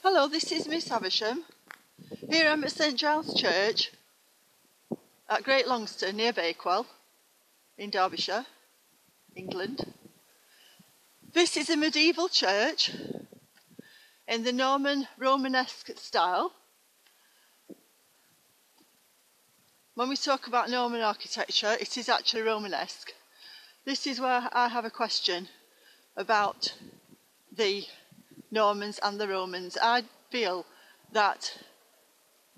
Hello, this is Miss Havisham. Here I'm at St Giles Church at Great Longstone near Bakewell in Derbyshire, England. This is a medieval church in the Norman Romanesque style. When we talk about Norman architecture, it is actually Romanesque. This is where I have a question about the Normans and the Romans. I feel that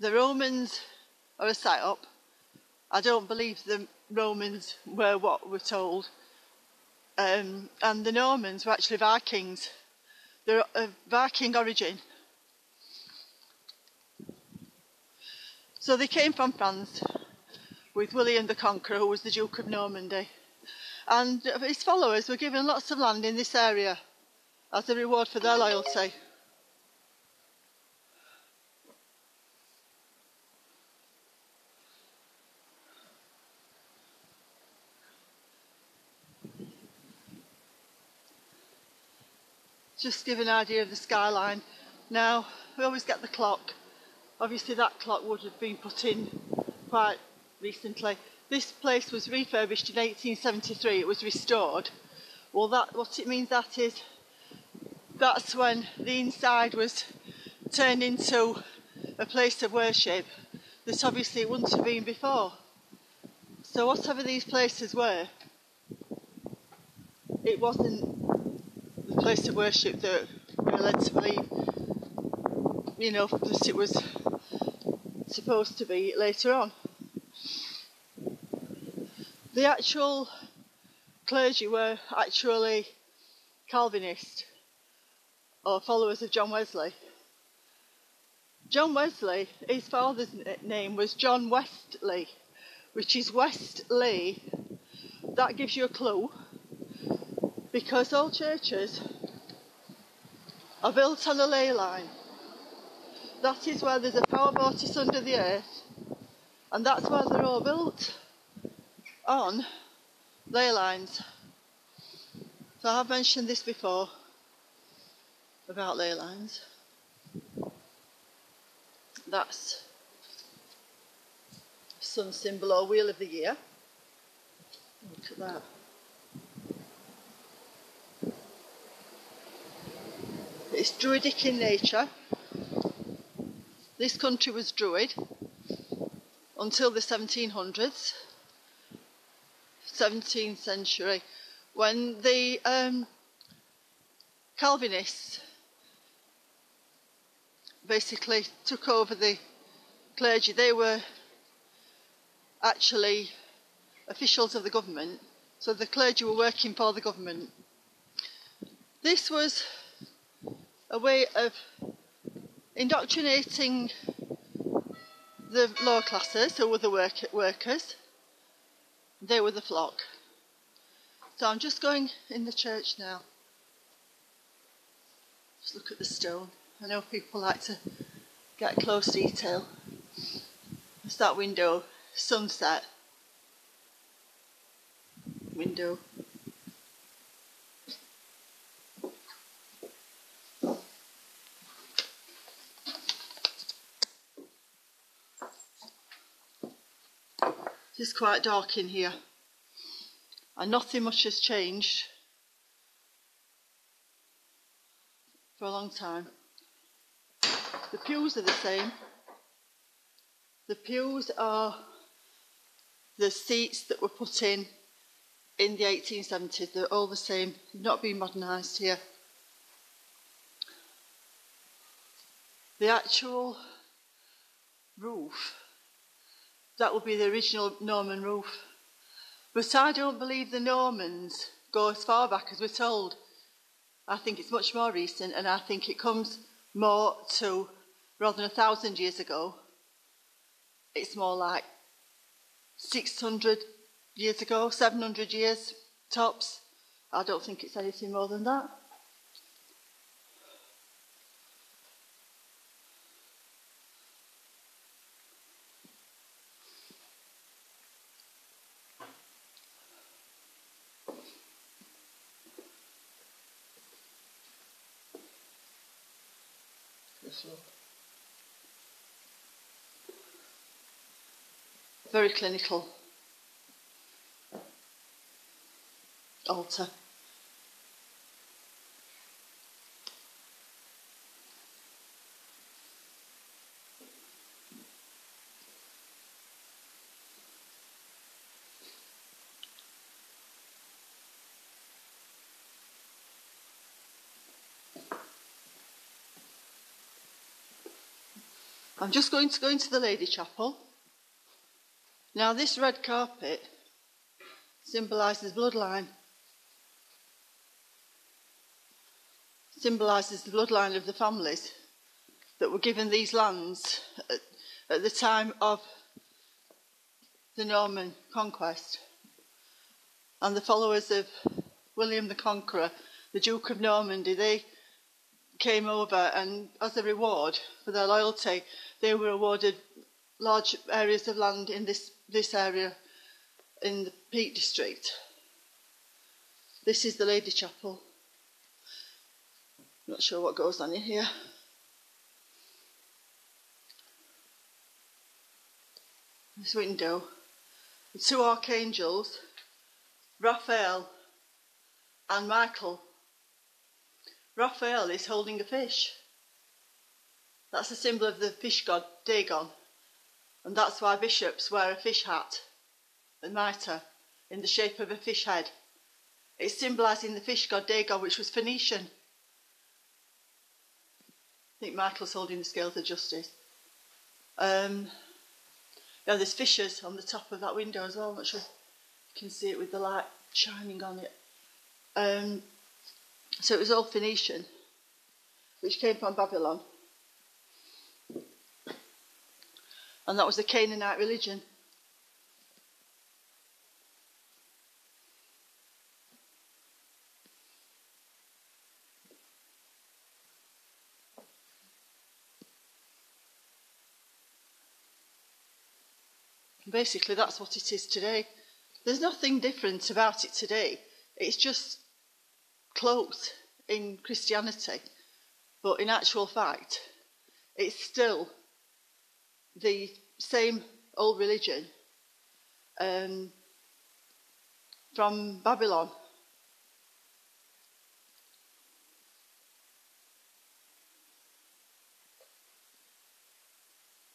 the Romans are a psyop. I don't believe the Romans were what we're told. And the Normans were actually Vikings. They're of Viking origin. So they came from France with William the Conqueror, who was the Duke of Normandy. And his followers were given lots of land in this area as a reward for their loyalty. Just to give an idea of the skyline. Now, we always get the clock. Obviously that clock would have been put in quite recently. This place was refurbished in 1873, it was restored. Well, what it means that is, that's when the inside was turned into a place of worship that obviously it wouldn't have been before. So whatever these places were, it wasn't the place of worship that we were led to believe, that it was supposed to be later on. The actual clergy were actually Calvinists, or followers of John Wesley. John Wesley, his father's name was John Wesley, which is Westley. That gives you a clue, because all churches are built on a ley line. That is where there's a power vortice under the earth, and that's why they're all built on ley lines. So I've mentioned this before about ley lines. That's sun symbol or wheel of the year. Look at that. It's Druidic in nature. This country was Druid until the 1700s, 17th century, when the Calvinists basically took over the clergy. They were actually officials of the government, so the clergy were working for the government. This was a way of indoctrinating the lower classes, who were the workers. They were the flock. So I'm just going in the church now. Just look at the stone. I know people like to get close detail. It's that window, sunset window. It's quite dark in here, and nothing much has changed for a long time. The pews are the same. The pews are the seats that were put in the 1870s. They're all the same, not been modernised here. The actual roof, that would be the original Norman roof. But I don't believe the Normans go as far back as we're told. I think it's much more recent, and I think it comes more to, rather than 1,000 years ago, it's more like 600 years ago, 700 years tops. I don't think it's anything more than that. floor. Very clinical altar. I'm just going to go into the Lady Chapel. Now this red carpet symbolises bloodline. Symbolises the bloodline of the families that were given these lands at the time of the Norman conquest. And the followers of William the Conqueror, the Duke of Normandy, they came over, and as a reward for their loyalty, they were awarded large areas of land in this area in the Peak District. This is the Lady Chapel. Not sure what goes on in here. This window, the two archangels, Raphael and Michael. Raphael is holding a fish. That's a symbol of the fish god Dagon, and that's why bishops wear a fish hat and mitre in the shape of a fish head. It's symbolising the fish god Dagon, which was Phoenician. I think Michael's holding the scales of justice. Yeah, there's fishes on the top of that window as well. I'm not sure if you can see it with the light shining on it. So it was all Phoenician, which came from Babylon. And that was the Canaanite religion. Basically, that's what it is today. There's nothing different about it today. It's just cloaked in Christianity. But in actual fact, it's still the same old religion from Babylon.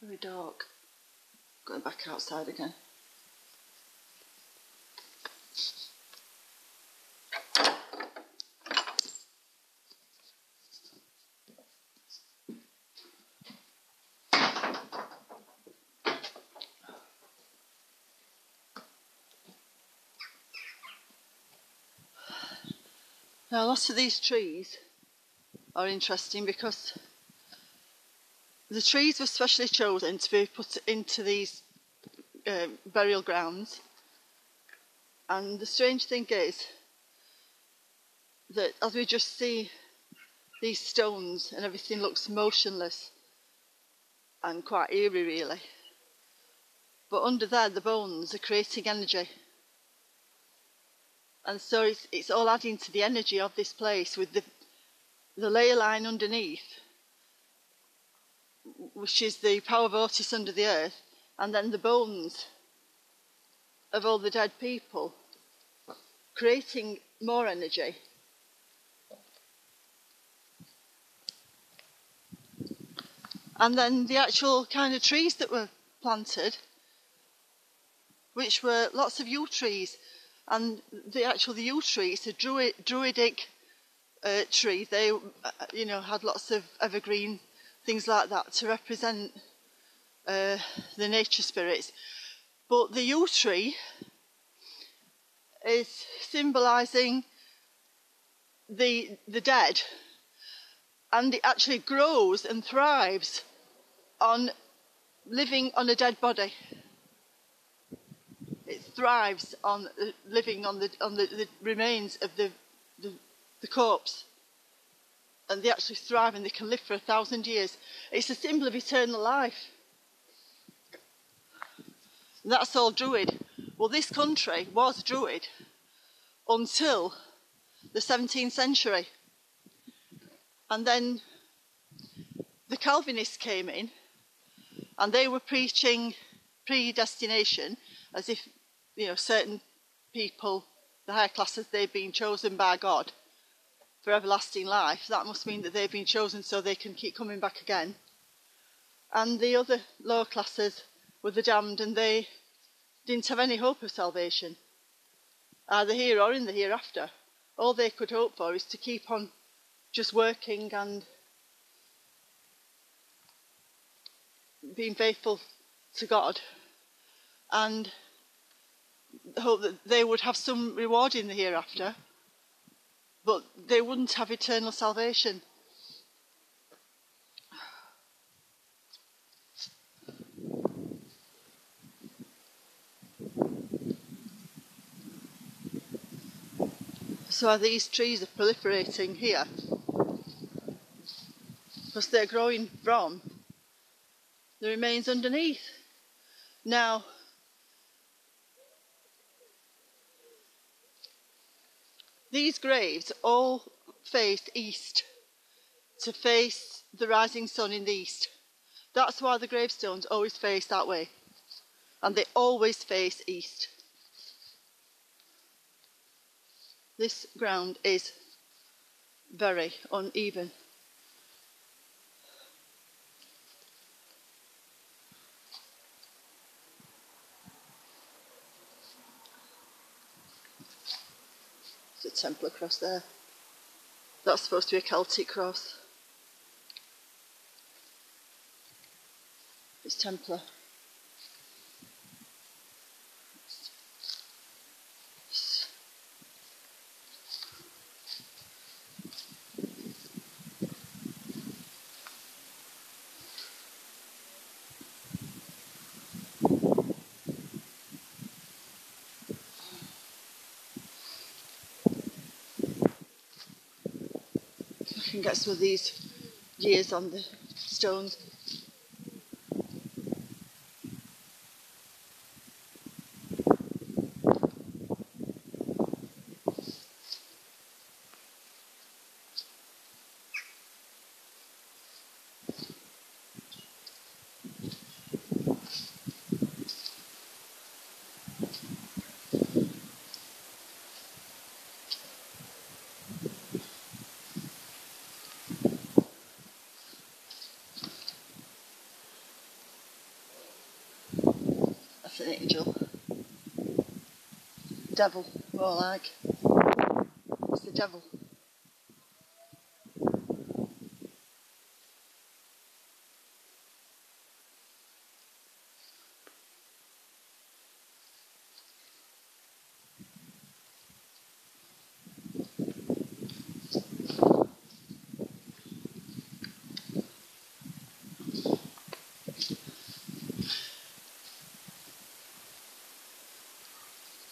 Very dark. Going back outside again. Now, lots of these trees are interesting because the trees were specially chosen to be put into these burial grounds. And the strange thing is that as we just see these stones and everything looks motionless and quite eerie really, but under there the bones are creating energy. And so it's all adding to the energy of this place with the ley line underneath, which is the power of Otis under the earth, and then the bones of all the dead people, creating more energy. And then the actual kind of trees that were planted, which were lots of yew trees, and the yew tree, it's a druidic tree. They, had lots of evergreen things like that to represent the nature spirits. But the yew tree is symbolising the dead, and it actually grows and thrives on living on a dead body. It thrives on living on the remains of the corpse, and they actually thrive and they can live for 1,000 years. It's a symbol of eternal life. And that's all Druid. Well, this country was Druid until the 17th century. And then the Calvinists came in and they were preaching predestination as if, certain people, the higher classes, they've been chosen by God for everlasting life. That must mean that they've been chosen so they can keep coming back again. And the other lower classes were the damned, and they didn't have any hope of salvation, either here or in the hereafter. All they could hope for is to keep on just working and being faithful to God, and hope that they would have some reward in the hereafter, but they wouldn't have eternal salvation. So these trees are proliferating here because they're growing from the remains underneath. Now, these graves all faced east, to face the rising sun in the east. That's why the gravestones always face that way, and they always face east. This ground is very uneven. There's a Templar cross there. That's supposed to be a Celtic cross. It's Templar. I can get some of these years on the stones. That's an angel. Devil, more like. It's the devil.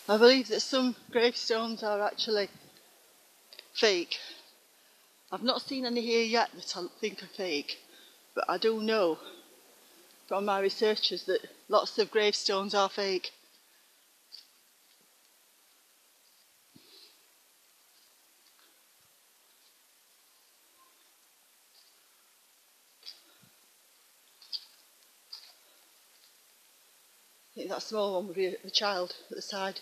I believe that some gravestones are actually fake. I've not seen any here yet that I think are fake, but I do know from my researches that lots of gravestones are fake. I think that small one would be the child at the side.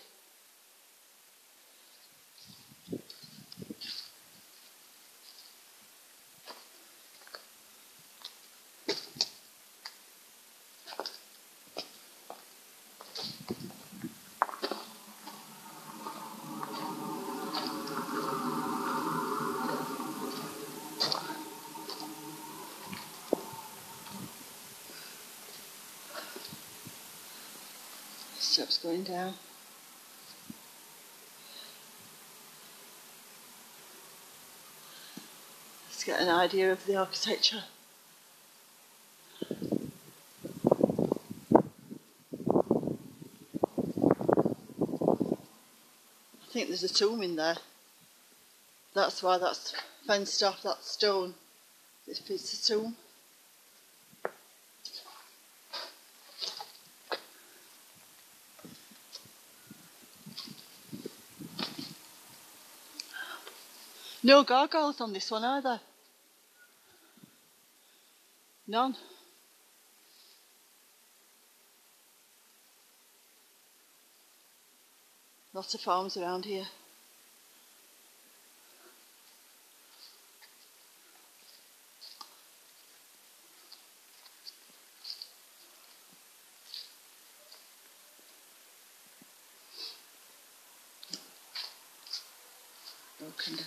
Steps going down. Let's get an idea of the architecture. I think there's a tomb in there. That's why that's fenced off, that stone. It's a tomb. No gargoyles on this one either. None. Lots of farms around here. Broken down.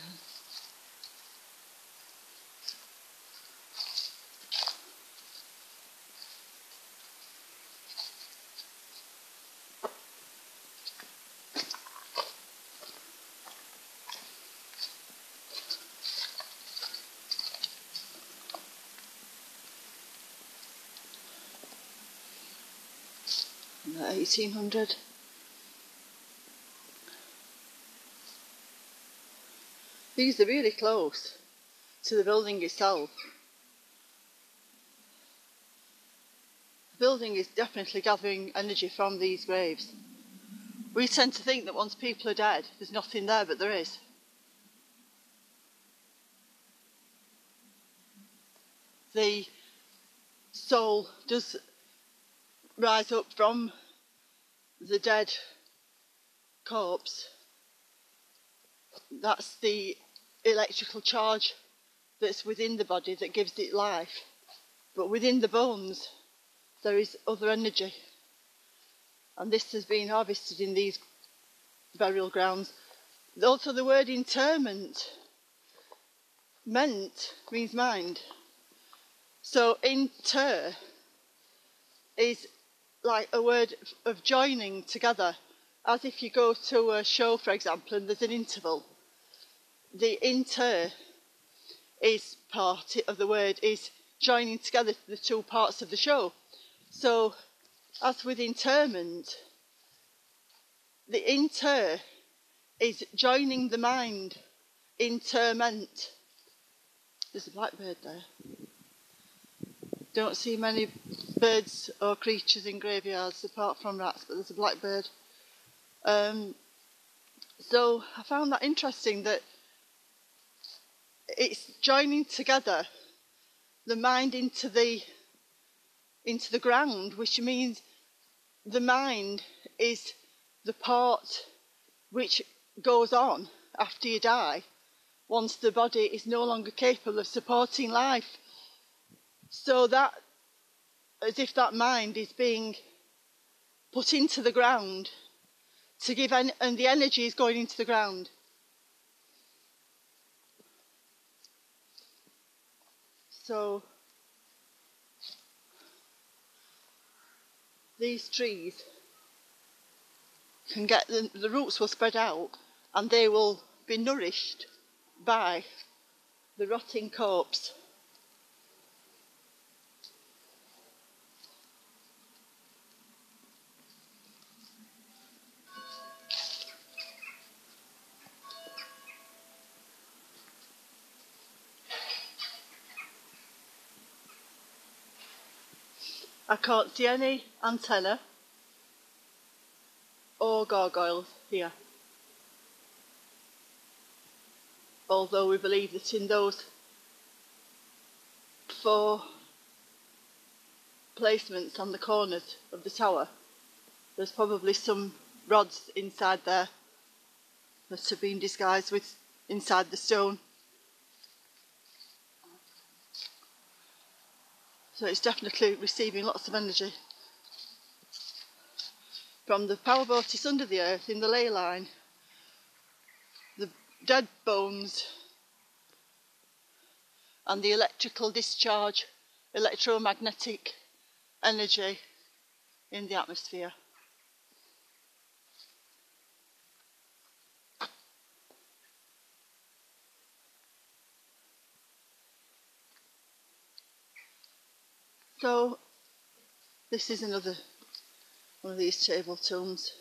And that 1800. These are really close to the building itself. The building is definitely gathering energy from these graves. We tend to think that once people are dead, there's nothing there, but there is. The soul does rise up from the dead corpse. That's the electrical charge that's within the body that gives it life. But within the bones, there is other energy. And this has been harvested in these burial grounds. Also, the word interment, means mind. So inter is like a word of joining together, as if you go to a show, for example, and there's an interval. The inter is part of the word is joining together the two parts of the show. So, as with interment, the inter is joining the mind, interment. There's a blackbird there. Don't see many birds or creatures in graveyards apart from rats, but there's a blackbird. So I found that interesting, that it's joining together the mind into the ground, which means the mind is the part which goes on after you die, once the body is no longer capable of supporting life. So that, as if that mind is being put into the ground to give, and the energy is going into the ground. So these trees can get, the roots will spread out and they will be nourished by the rotting corpse. I can't see any antenna or gargoyles here, although we believe that in those 4 placements on the corners of the tower, there's probably some rods inside there that have been disguised with inside the stone. So it's definitely receiving lots of energy from the powerboat is under the earth in the ley line. The dead bones and the electrical discharge, electromagnetic energy in the atmosphere. So this is another one of these table tombs.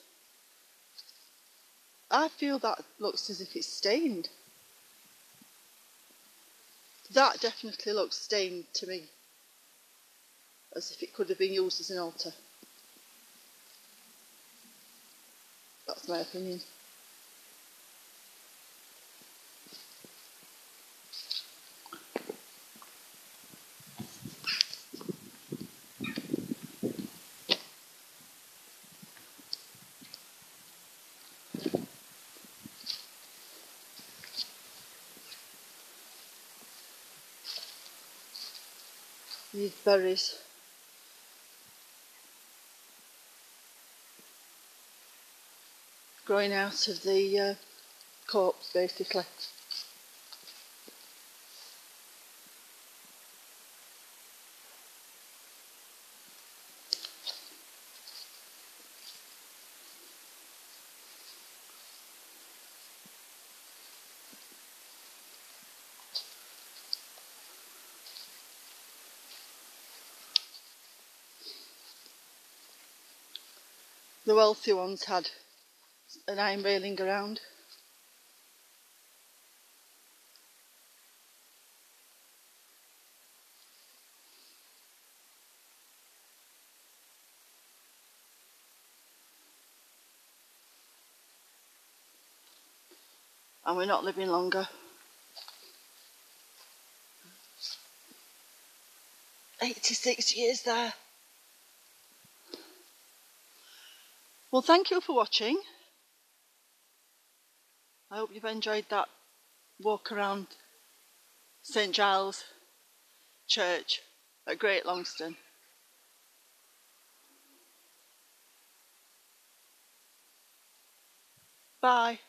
I feel that looks as if it's stained. That definitely looks stained to me, as if it could have been used as an altar. That's my opinion. These berries. Growing out of the corpse, basically. The wealthy ones had an iron railing around. And we're not living longer. 86 years there. Well, thank you for watching. I hope you've enjoyed that walk around St Giles Church at Great Longstone. Bye.